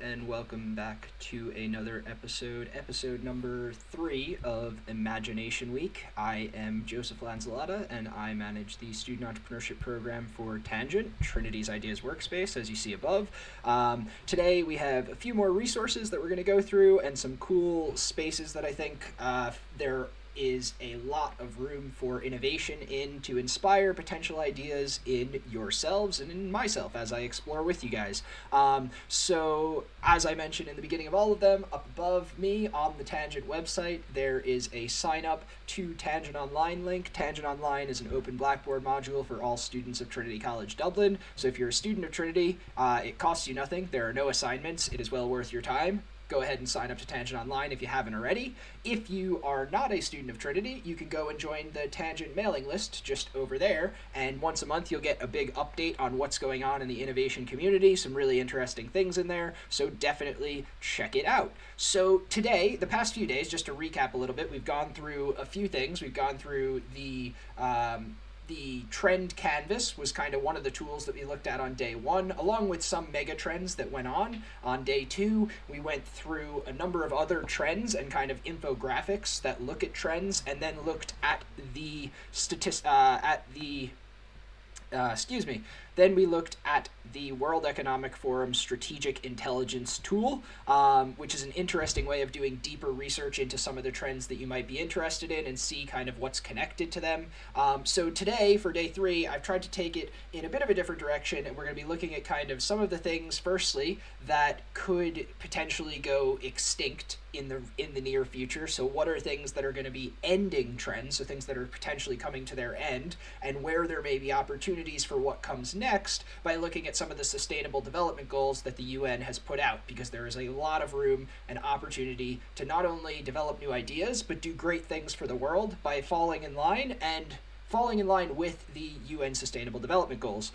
and welcome back to another episode number 3 of Imagination Week. I am Joseph Lanzalata, and I manage the student entrepreneurship program for Tangent, Trinity's Ideas Workspace, as you see above. Today we have a few more resources that we're going to go through, and some cool spaces that I think there is a lot of room for innovation in to inspire potential ideas in yourselves and in myself as I explore with you guys. So as I mentioned in the beginning of all of them, up above me on the Tangent website, there is a sign up to Tangent Online link. Tangent Online is an open Blackboard module for all students of Trinity College Dublin. So if you're a student of Trinity, it costs you nothing. There are no assignments. It is well worth your time. Go ahead and sign up to Tangent Online if you haven't already. If you are not a student of Trinity, you can go and join the Tangent mailing list just over there, and once a month you'll get a big update on what's going on in the innovation community, some really interesting things in there, so definitely check it out. So today, the past few days, just to recap a little bit, we've gone through a few things. We've gone through the trend canvas was kind of one of the tools that we looked at on day 1, along with some mega trends that went on. On day 2, we went through a number of other trends and kind of infographics that look at trends, and then looked at the Then we looked at the World Economic Forum Strategic Intelligence Tool, which is an interesting way of doing deeper research into some of the trends that you might be interested in and see kind of what's connected to them. So today, for day 3, I've tried to take it in a bit of a different direction, and we're going to be looking at kind of some of the things, firstly, that could potentially go extinct in the near future. So what are things that are going to be ending trends, so things that are potentially coming to their end, and where there may be opportunities for what comes next by looking at some of the sustainable development goals that the UN has put out, because there is a lot of room and opportunity to not only develop new ideas, but do great things for the world by falling in line with the UN Sustainable Development Goals.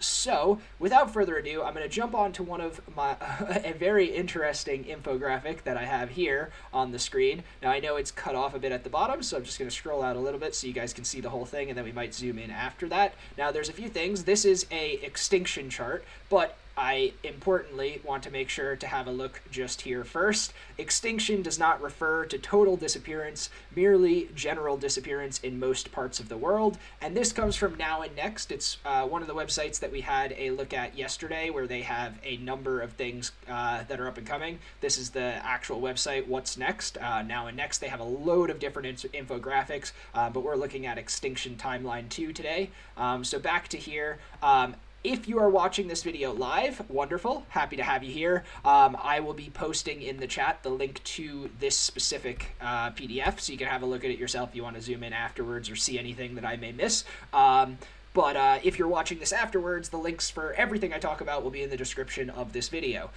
So, without further ado, I'm going to jump on to one of my a very interesting infographic that I have here on the screen. Now, I know it's cut off a bit at the bottom, so I'm just going to scroll out a little bit so you guys can see the whole thing, and then we might zoom in after that. Now, there's a few things. This is a extinction chart, but I importantly want to make sure to have a look just here first. Extinction does not refer to total disappearance, merely general disappearance in most parts of the world. And this comes from Now and Next. It's one of the websites that we had a look at yesterday, where they have a number of things that are up and coming. This is the actual website, What's Next? Now and Next, they have a load of different infographics, but we're looking at Extinction Timeline 2 today. So back to here. If you are watching this video live, wonderful, happy to have you here. I will be posting in the chat the link to this specific PDF, so you can have a look at it yourself if you want to zoom in afterwards or see anything that I may miss. But if you're watching this afterwards, the links for everything I talk about will be in the description of this video.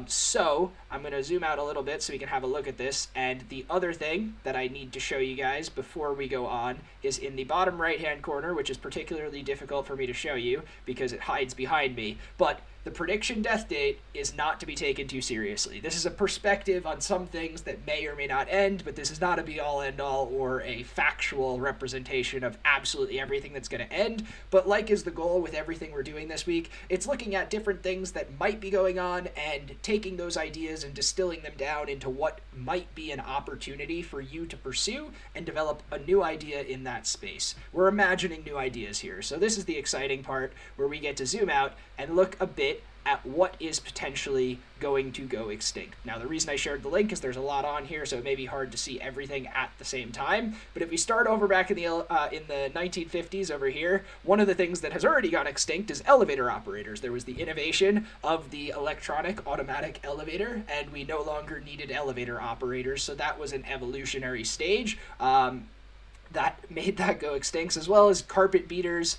So I'm going to zoom out a little bit so we can have a look at this. And the other thing that I need to show you guys before we go on is in the bottom right-hand corner, which is particularly difficult for me to show you because it hides behind me. But the prediction death date is not to be taken too seriously. This is a perspective on some things that may or may not end, but this is not a be-all, end-all, or a factual representation of absolutely everything that's going to end. But like is the goal with everything we're doing this week, it's looking at different things that might be going on and taking those ideas and distilling them down into what might be an opportunity for you to pursue and develop a new idea in that space. We're imagining new ideas here. So this is the exciting part, where we get to zoom out and look a bit at what is potentially going to go extinct. Now, the reason I shared the link is there's a lot on here, so it may be hard to see everything at the same time. But if we start over back in the 1950s over here, one of the things that has already gone extinct is elevator operators. There was the innovation of the electronic automatic elevator, and we no longer needed elevator operators, so that was an evolutionary stage that made that go extinct, as well as carpet beaters,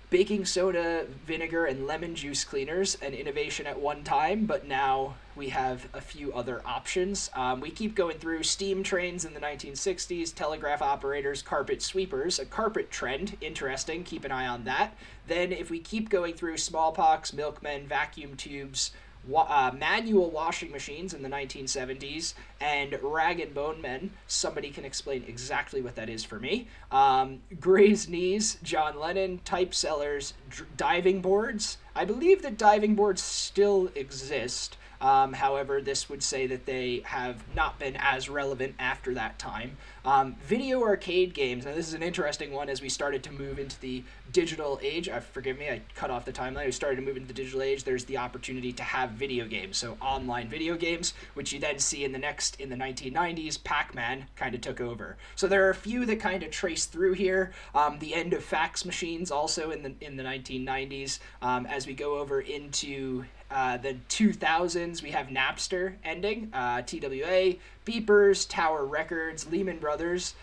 baking soda, vinegar, and lemon juice cleaners, an innovation at one time, but now we have a few other options. We keep going through steam trains in the 1960s, telegraph operators, carpet sweepers, a carpet trend, interesting, keep an eye on that. Then if we keep going through smallpox, milkmen, vacuum tubes, manual washing machines in the 1970s, and rag and bone men. Somebody can explain exactly what that is for me. Gray's knees, John Lennon, type sellers, diving boards. I believe that diving boards still exist. However, this would say that they have not been as relevant after that time. Video arcade games. Now, this is an interesting one as we started to move into the digital age. Forgive me, I cut off the timeline. We started to move into the digital age. There's the opportunity to have video games, so online video games, which you then see in the 1990s, Pac-Man kind of took over. So there are a few that kind of trace through here. The end of fax machines also in the 1990s. As we go over into the 2000s, we have Napster ending, TWA, beepers, Tower Records, Lehman Brothers,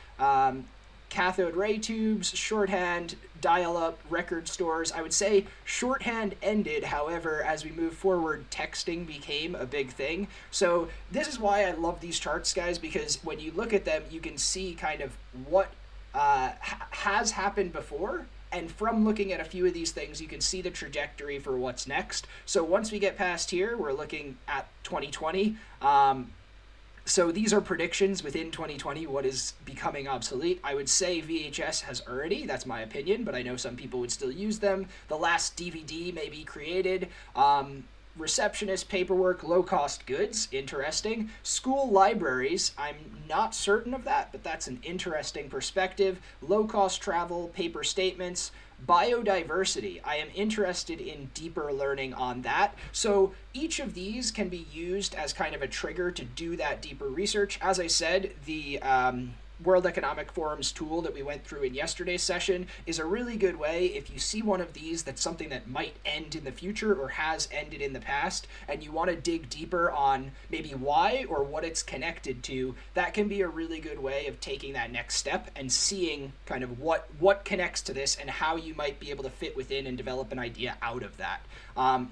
cathode ray tubes, shorthand, dial-up, record stores. I would say shorthand ended, however, as we move forward, texting became a big thing. So this is why I love these charts, guys, because when you look at them, you can see kind of what has happened before. And from looking at a few of these things, you can see the trajectory for what's next. So once we get past here, we're looking at 2020. So these are predictions within 2020, what is becoming obsolete. I would say VHS has already, that's my opinion, but I know some people would still use them. The last DVD may be created. Receptionist paperwork, low-cost goods, interesting. School libraries, I'm not certain of that, but that's an interesting perspective. Low-cost travel, paper statements, biodiversity. I am interested in deeper learning on that. So each of these can be used as kind of a trigger to do that deeper research. As I said, the World Economic Forum's tool that we went through in yesterday's session is a really good way. If you see one of these that's something that might end in the future or has ended in the past, and you want to dig deeper on maybe why or what it's connected to, that can be a really good way of taking that next step and seeing kind of what connects to this and how you might be able to fit within and develop an idea out of that.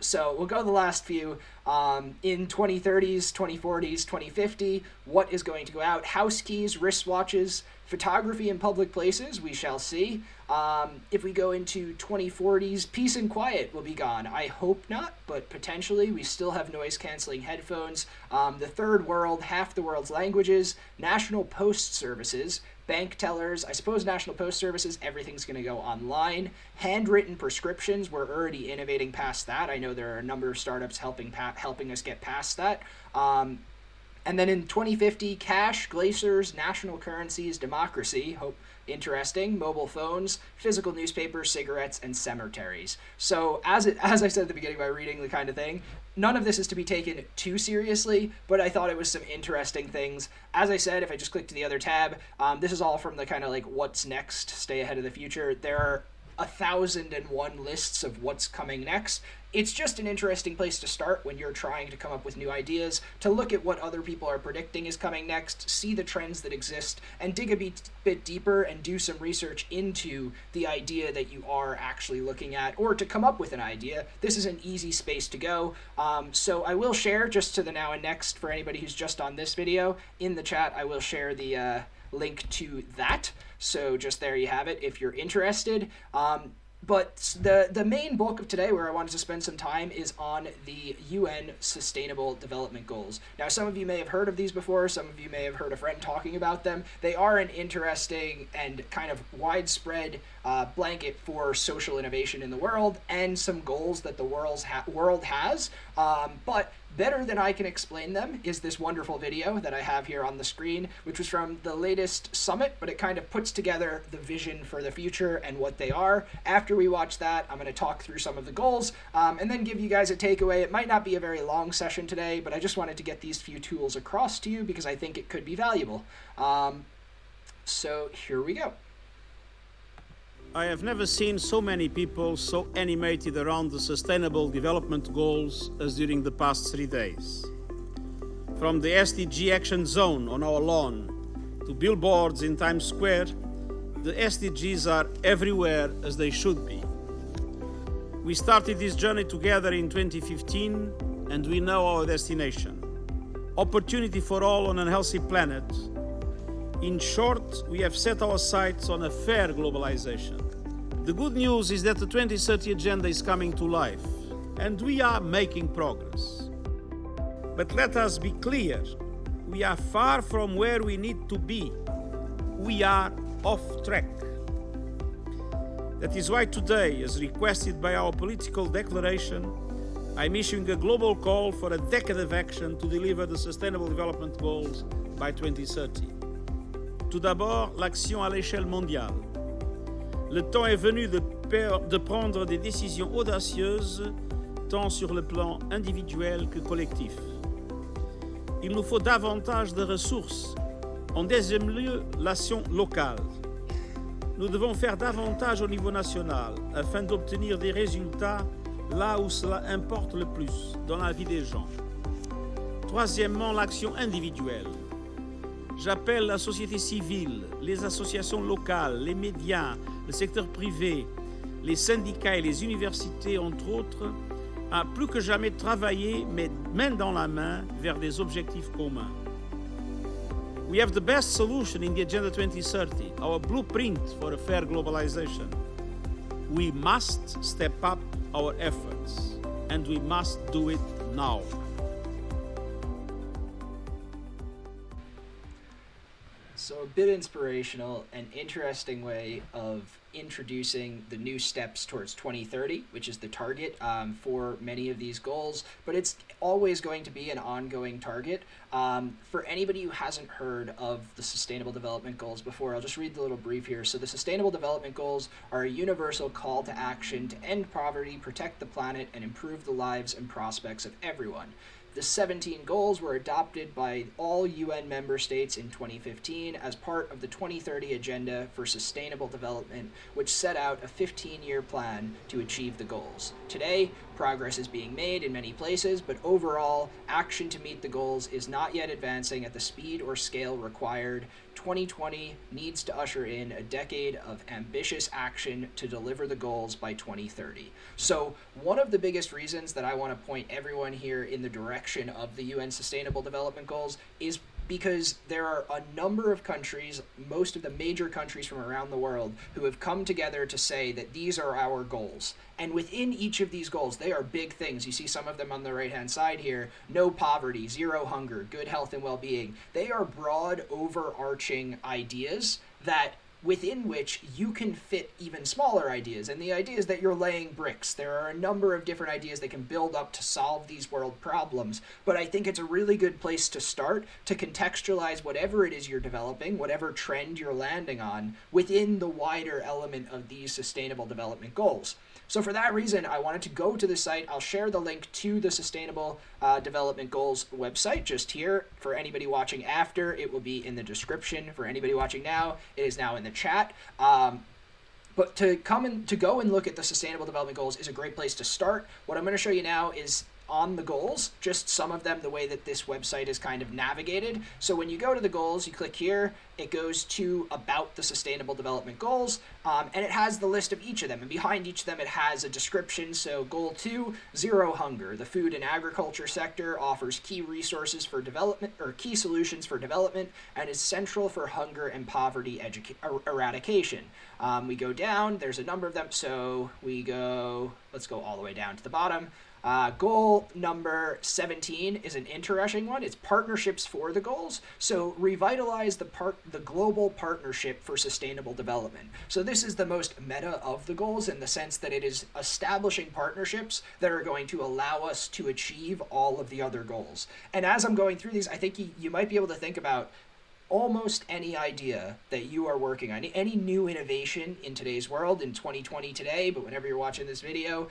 So we'll go to the last few. In 2030s, 2040s, 2050, what is going to go out? House keys, wristwatches, photography in public places, we shall see. If we go into 2040s, peace and quiet will be gone. I hope not, but potentially. We still have noise-canceling headphones. The third world, half the world's languages, national post services, bank tellers, I suppose national post services, everything's going to go online. Handwritten prescriptions, we're already innovating past that. I know there are a number of startups helping us get past that. And then in 2050, cash, glaciers, national currencies, democracy, interesting, mobile phones, physical newspapers, cigarettes, and cemeteries. So as I said at the beginning by reading the kind of thing, none of this is to be taken too seriously, but I thought it was some interesting things. As I said, if I just click to the other tab, this is all from the kind of like what's next, stay ahead of the future. There are 1,001 lists of what's coming next. It's just an interesting place to start when you're trying to come up with new ideas, to look at what other people are predicting is coming next, see the trends that exist, and dig a bit deeper and do some research into the idea that you are actually looking at, or to come up with an idea. This is an easy space to go. So I will share, just to the now and next, for anybody who's just on this video, in the chat, I will share the link to that. So just there you have it if you're interested. But the main bulk of today, where I wanted to spend some time, is on the UN Sustainable Development Goals. Now, some of you may have heard of these before. Some of you may have heard a friend talking about them. They are an interesting and kind of widespread blanket for social innovation in the world, and some goals that the world has. But better than I can explain them is this wonderful video that I have here on the screen, which was from the latest summit, but it kind of puts together the vision for the future and what they are. After we watch that, I'm going to talk through some of the goals, and then give you guys a takeaway. It might not be a very long session today, but I just wanted to get these few tools across to you because I think it could be valuable. So here we go. I have never seen so many people so animated around the Sustainable Development Goals as during the past 3 days. From the SDG Action Zone on our lawn to billboards in Times Square, the SDGs are everywhere as they should be. We started this journey together in 2015 and we know our destination. Opportunity for all on a healthy planet. In short, we have set our sights on a fair globalization. The good news is that the 2030 agenda is coming to life, and we are making progress. But let us be clear, we are far from where we need to be. We are off track. That is why today, as requested by our political declaration, I'm issuing a global call for a decade of action to deliver the Sustainable Development Goals by 2030. Tout d'abord, l'action à l'échelle mondiale. Le temps est venu de prendre des décisions audacieuses, tant sur le plan individuel que collectif. Il nous faut davantage de ressources. En deuxième lieu, l'action locale. Nous devons faire davantage au niveau national afin d'obtenir des résultats là où cela importe le plus, dans la vie des gens. Troisièmement, l'action individuelle. J'appelle la société civile, les associations locales, les médias, le secteur privé, les syndicats et les universités, entre autres, à plus que jamais travailler, mais main dans la main, vers des objectifs communs. We have the best solution in the Agenda 2030, our blueprint for a fair globalization. We must step up our efforts, and we must do it now. So a bit inspirational, an interesting way of introducing the new steps towards 2030, which is the target for many of these goals, but it's always going to be an ongoing target. For anybody who hasn't heard of the Sustainable Development Goals before, I'll just read the little brief here. So the Sustainable Development Goals are a universal call to action to end poverty, protect the planet, and improve the lives and prospects of everyone. The 17 goals were adopted by all UN member states in 2015 as part of the 2030 Agenda for Sustainable Development, which set out a 15-year plan to achieve the goals. Today, progress is being made in many places, but overall, action to meet the goals is not yet advancing at the speed or scale required. 2020 needs to usher in a decade of ambitious action to deliver the goals by 2030. So one of the biggest reasons that I want to point everyone here in the direction of the UN Sustainable Development Goals is because there are a number of countries, most of the major countries from around the world, who have come together to say that these are our goals. And within each of these goals, they are big things. You see some of them on the right-hand side here. No poverty, zero hunger, good health and well-being. They are broad, overarching ideas that within which you can fit even smaller ideas. And the idea is that you're laying bricks. There are a number of different ideas that can build up to solve these world problems. But I think it's a really good place to start to contextualize whatever it is you're developing, whatever trend you're landing on, within the wider element of these Sustainable Development Goals. So for that reason, I wanted to go to the site. I'll share the link to the Sustainable Development Goals website just here. For anybody watching after, it will be in the description. For anybody watching now, it is now in the chat. But to go and look at the Sustainable Development Goals is a great place to start. What I'm going to show you now is on the goals, just some of them the way that this website is kind of navigated. So when you go to the goals, you click here, it goes to about the Sustainable Development Goals, and it has the list of each of them. And behind each of them, it has a description. So goal 2, zero hunger. The food and agriculture sector offers key resources for development or key solutions for development and is central for hunger and poverty eradication. We go down, there's a number of them. So let's go all the way down to the bottom. Goal number 17 is an interesting one. It's partnerships for the goals. So revitalize the global partnership for sustainable development. So this is the most meta of the goals in the sense that it is establishing partnerships that are going to allow us to achieve all of the other goals. And as I'm going through these, I think you might be able to think about almost any idea that you are working on, any new innovation in today's world, in 2020 today, but whenever you're watching this video,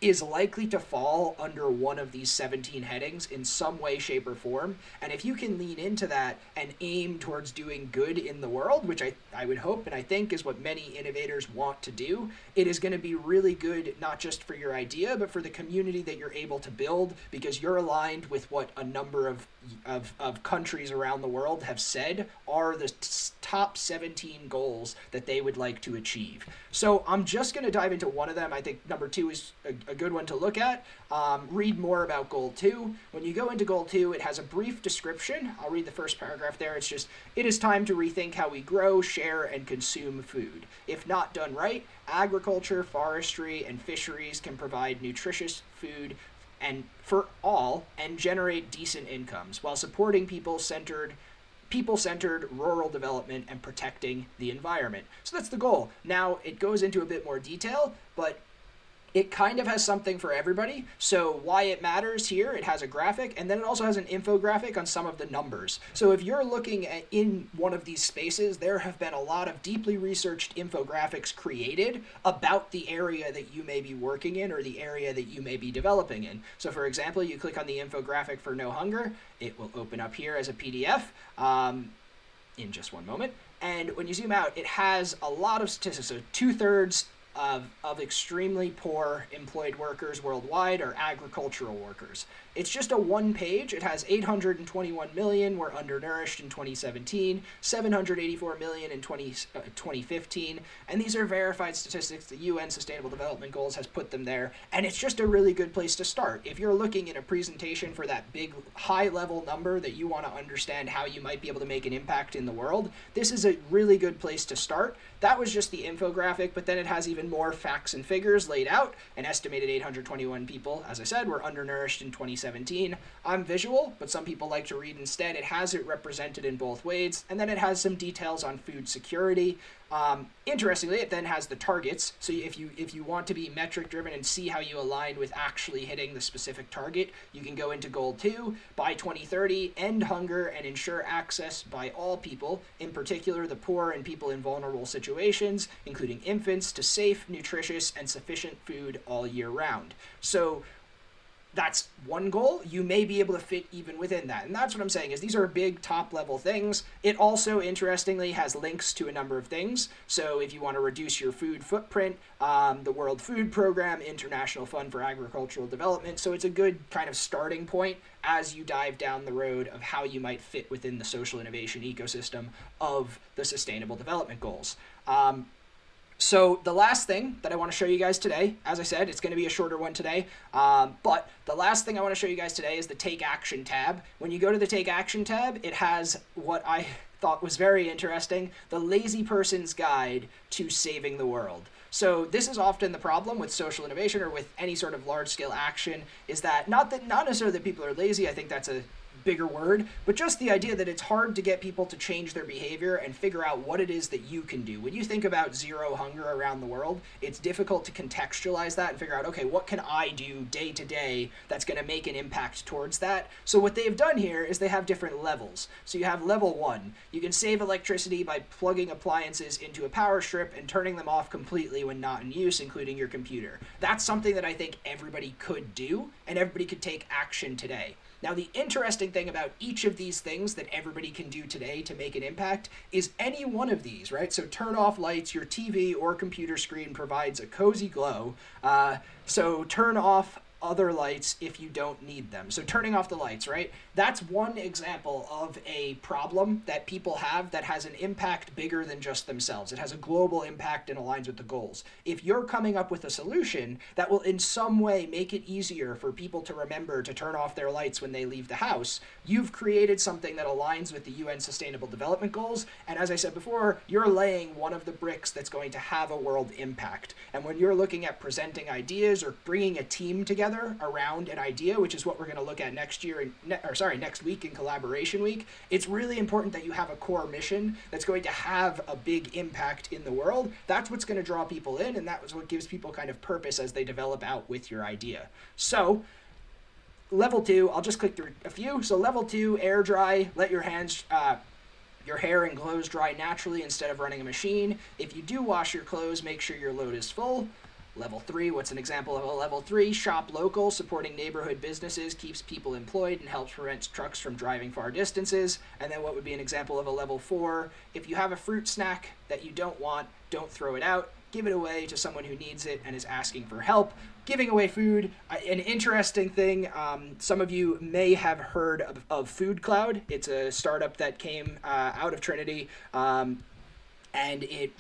is likely to fall under one of these 17 headings in some way, shape, or form. And if you can lean into that and aim towards doing good in the world, which I would hope and I think is what many innovators want to do, it is going to be really good, not just for your idea, but for the community that you're able to build, because you're aligned with what a number of countries around the world have said are the top 17 goals that they would like to achieve. So I'm just going to dive into one of them. I think number 2 is a good one to look at. Read more about goal 2. When you go into goal 2, it has a brief description. I'll read the first paragraph there. It's just, it is time to rethink how we grow, share, and consume food. If not done right, agriculture, forestry, and fisheries can provide nutritious food and for all and generate decent incomes while supporting people-centered rural development and protecting the environment. So that's the goal. Now it goes into a bit more detail, but it kind of has something for everybody. So why it matters here, it has a graphic, and then it also has an infographic on some of the numbers. So if you're looking at in one of these spaces, there have been a lot of deeply researched infographics created about the area that you may be working in or the area that you may be developing in. So for example, you click on the infographic for No Hunger, it will open up here as a PDF in just one moment. And when you zoom out, it has a lot of statistics. So 2/3 of extremely poor employed workers worldwide are agricultural workers. It's just a one page. It has 821 million were undernourished in 2017, 784 million in 2015, and these are verified statistics. The UN Sustainable Development Goals has put them there, and it's just a really good place to start. If you're looking in a presentation for that big high-level number that you want to understand how you might be able to make an impact in the world, this is a really good place to start. That was just the infographic, but then it has even more facts and figures laid out. An estimated 821 people, as I said, were undernourished in 2017. I'm visual, but some people like to read instead. It has it represented in both ways, and then it has some details on food security. Interestingly, it then has the targets. So if you want to be metric driven and see how you align with actually hitting the specific target, you can go into goal 2, by 2030, end hunger and ensure access by all people, in particular the poor and people in vulnerable situations, including infants, to safe, nutritious, and sufficient food all year round. So that's one goal. You may be able to fit even within that. And that's what I'm saying is these are big top level things. It also, interestingly, has links to a number of things. So if you want to reduce your food footprint, the World Food Program, International Fund for Agricultural Development. So it's a good kind of starting point as you dive down the road of how you might fit within the social innovation ecosystem of the Sustainable Development Goals. So the last thing that I want to show you guys today, as I said, it's going to be a shorter one today, but the last thing I want to show you guys today is the Take Action tab. When you go to the Take Action tab, it has what I thought was very interesting, the lazy person's guide to saving the world. So this is often the problem with social innovation or with any sort of large-scale action, is that not necessarily that people are lazy, I think that's a bigger word, but just the idea that it's hard to get people to change their behavior and figure out what it is that you can do. When you think about zero hunger around the world, it's difficult to contextualize that and figure out, okay, what can I do day to day that's going to make an impact towards that? So what they've done here is they have different levels. So you have level 1. You can save electricity by plugging appliances into a power strip and turning them off completely when not in use, including your computer. That's something that I think everybody could do and everybody could take action today. Now, the interesting thing about each of these things that everybody can do today to make an impact is any one of these, right? So turn off lights, your TV or computer screen provides a cozy glow. So turn off other lights if you don't need them. So turning off the lights, right? That's one example of a problem that people have that has an impact bigger than just themselves. It has a global impact and aligns with the goals. If you're coming up with a solution that will in some way make it easier for people to remember to turn off their lights when they leave the house, you've created something that aligns with the UN Sustainable Development Goals. And as I said before, you're laying one of the bricks that's going to have a world impact. And when you're looking at presenting ideas or bringing a team together around an idea, which is what we're going to look at next week in Collaboration Week, it's really important that you have a core mission that's going to have a big impact in the world. That's what's going to draw people in, and that's what gives people kind of purpose as they develop out with your idea. So level 2, I'll just click through a few. So level 2, air dry, let your hands your hair and clothes dry naturally instead of running a machine. If you do wash your clothes, make sure your load is full. Level 3, what's an example of a level 3? Shop local, supporting neighborhood businesses, keeps people employed and helps prevent trucks from driving far distances. And then what would be an example of a level 4? If you have a fruit snack that you don't want, don't throw it out. Give it away to someone who needs it and is asking for help. Giving away food, an interesting thing, some of you may have heard of Food Cloud. It's a startup that came out of Trinity. and it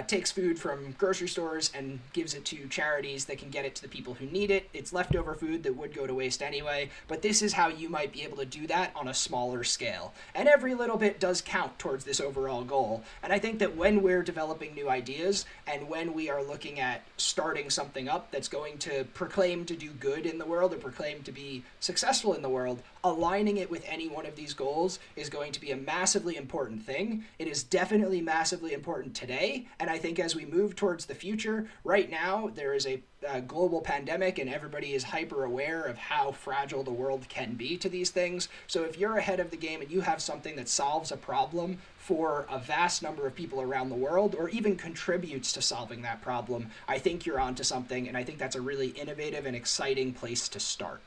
takes food from grocery stores and gives it to charities that can get it to the people who need it. It's leftover food that would go to waste anyway, but this is how you might be able to do that on a smaller scale. And every little bit does count towards this overall goal. And I think that when we're developing new ideas and when we are looking at starting something up that's going to proclaim to do good in the world or proclaim to be successful in the world, aligning it with any one of these goals is going to be a massively important thing. It is definitely massively important today, and I think as we move towards the future, right now there is a global pandemic and everybody is hyper aware of how fragile the world can be to these things. So if you're ahead of the game and you have something that solves a problem for a vast number of people around the world, or even contributes to solving that problem, I think you're onto something, and I think that's a really innovative and exciting place to start.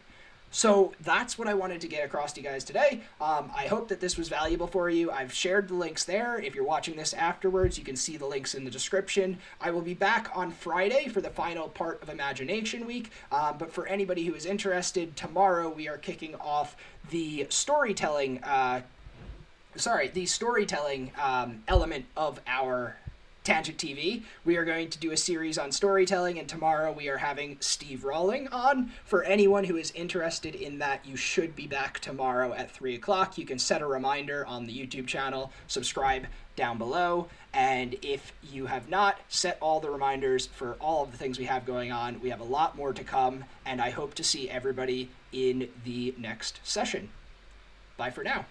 So that's what I wanted to get across to you guys today. I hope that this was valuable for you. I've shared the links there. If you're watching this afterwards, you can see the links in the description. I will be back on Friday for the final part of Imagination Week. But for anybody who is interested, tomorrow we are kicking off the storytelling element of our Tangent TV. We are going to do a series on storytelling, and tomorrow we are having Steve Rawling on. For anyone who is interested in that, you should be back tomorrow at 3 o'clock. You can set a reminder on the YouTube channel, subscribe down below, and if you have not set all the reminders for all of the things we have going on, we have a lot more to come, and I hope to see everybody in the next session. Bye for now.